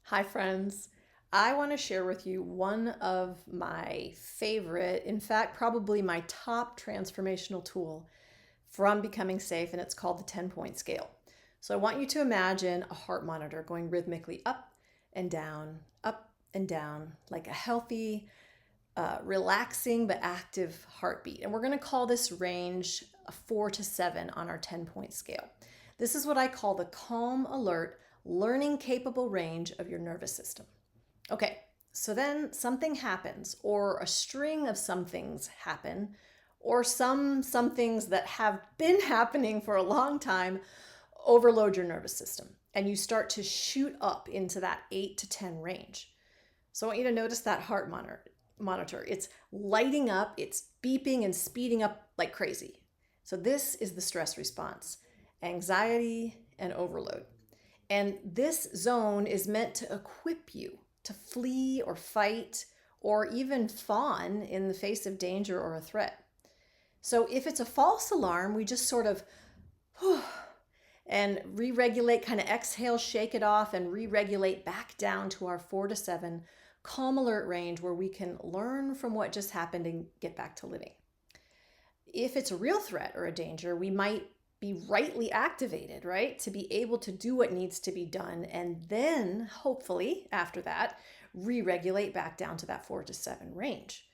Hi, friends. I want to share with you one of my favorite, in fact, probably my top transformational tool from becoming safe, and it's called the 10-point scale. So I want you to imagine a heart monitor going rhythmically up and down, like a healthy, relaxing but active heartbeat. And we're going to call this range a 4 to 7 on our 10-point scale. This is what I call the calm, alert, learning capable range of your nervous system. Okay, so then something happens, or a string of some things happen, or some things that have been happening for a long time overload your nervous system, and you start to shoot up into that 8 to 10 range. So I want you to notice that heart monitor. It's lighting up, it's beeping and speeding up like crazy. So this is the stress response, anxiety and overload. And this zone is meant to equip you to flee or fight or even fawn in the face of danger or a threat. So if it's a false alarm, we just sort of and re-regulate, kind of exhale, shake it off, and re-regulate back down to our 4 to 7 calm alert range where we can learn from what just happened and get back to living. If it's a real threat or a danger, we might be rightly activated, right? To be able to do what needs to be done. And then hopefully after that, re-regulate back down to that 4 to 7 range.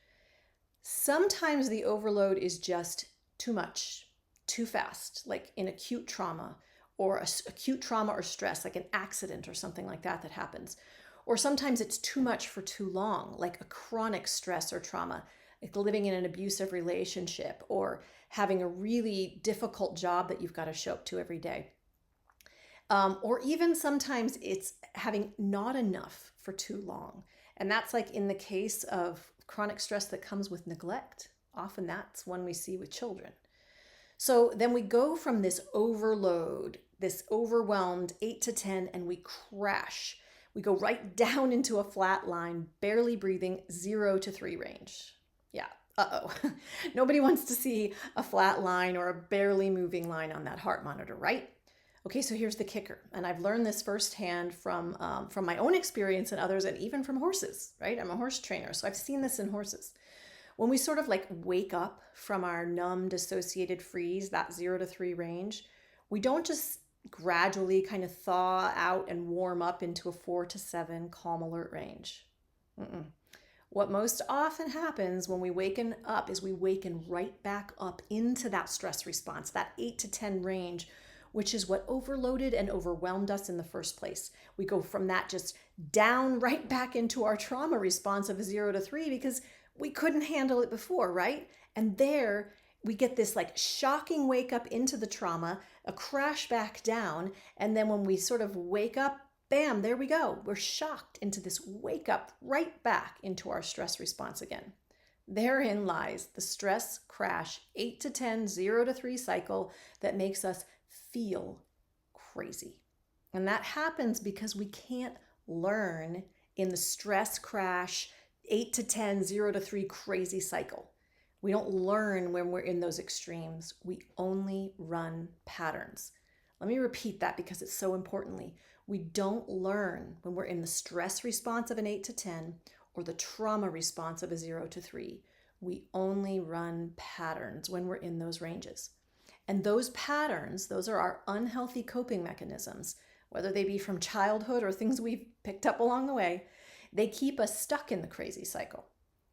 Sometimes the overload is just too much, too fast, like in acute trauma or acute trauma or stress, like an accident or something like that happens. Or sometimes it's too much for too long, like a chronic stress or trauma, like living in an abusive relationship or having a really difficult job that you've got to show up to every day. Or even sometimes it's having not enough for too long. And that's like in the case of chronic stress that comes with neglect. Often that's one we see with children. So then we go from this overload, this overwhelmed 8 to 10, and we crash. We go right down into a flat line, barely breathing, 0 to 3 range. Yeah, Nobody wants to see a flat line or a barely moving line on that heart monitor, right? Okay, so here's the kicker, and I've learned this firsthand from my own experience and others, and even from horses, right? I'm a horse trainer, so I've seen this in horses. When we sort of like wake up from our numb, dissociated freeze, that 0 to 3 range, we don't just gradually kind of thaw out and warm up into a 4 to 7 calm alert range. Mm-mm. What most often happens when we waken up is we waken right back up into that stress response, that 8 to 10 range, which is what overloaded and overwhelmed us in the first place. We go from that just down right back into our trauma response of a 0 to 3 because we couldn't handle it before, right? And there we get this like shocking wake up into the trauma, a crash back down, and then when we sort of wake up, bam, there we go. We're shocked into this wake up right back into our stress response again. Therein lies the stress crash 8 to 10, 0 to 3 cycle that makes us feel crazy. And that happens because we can't learn in the stress crash 8 to 10, 0 to 3 crazy cycle. We don't learn when we're in those extremes. We only run patterns. Let me repeat that because it's so importantly. We don't learn when we're in the stress response of an 8 to 10 or the trauma response of a 0 to 3. We only run patterns when we're in those ranges. And those patterns, those are our unhealthy coping mechanisms, whether they be from childhood or things we've picked up along the way. They keep us stuck in the crazy cycle.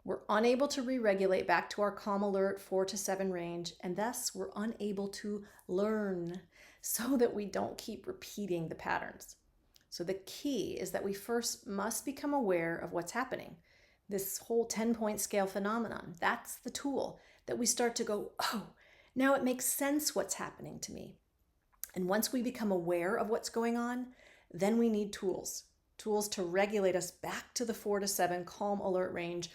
We're unable to re-regulate back to our calm alert 4 to 7 range, and thus we're unable to learn so that we don't keep repeating the patterns. So the key is that we first must become aware of what's happening. This whole 10-point scale phenomenon, that's the tool that we start to go, oh, now it makes sense what's happening to me. And once we become aware of what's going on, then we need tools to regulate us back to the 4 to 7 calm alert range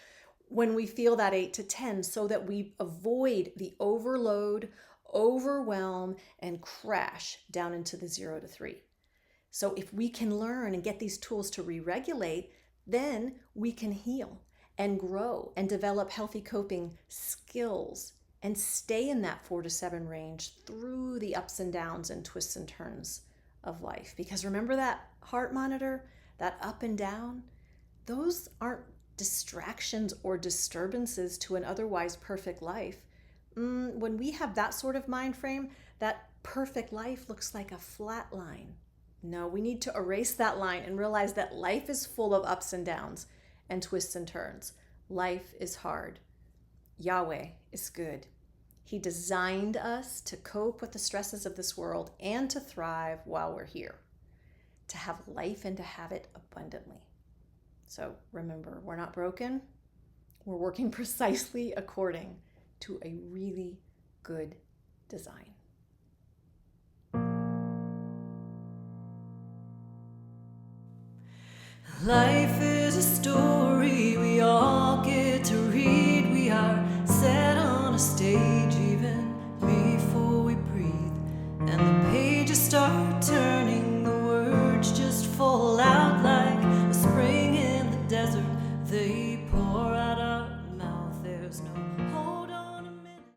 when we feel that 8 to 10 so that we avoid the overload, overwhelm, and crash down into the 0 to 3. So if we can learn and get these tools to re-regulate, then we can heal and grow and develop healthy coping skills and stay in that 4 to 7 range through the ups and downs and twists and turns of life. Because remember that heart monitor? that up and down, those aren't distractions or disturbances to an otherwise perfect life. When we have that sort of mind frame, that perfect life looks like a flat line. No, we need to erase that line and realize that life is full of ups and downs and twists and turns. Life is hard. Yahweh is good. He designed us to cope with the stresses of this world and to thrive while we're here, to have life and to have it abundantly. So remember, we're not broken. We're working precisely according to a really good design. Life is a story we all get to read. We are set on a stage even before we breathe. And the pages start turning, the words just fall out like a spring in the desert. They pour out.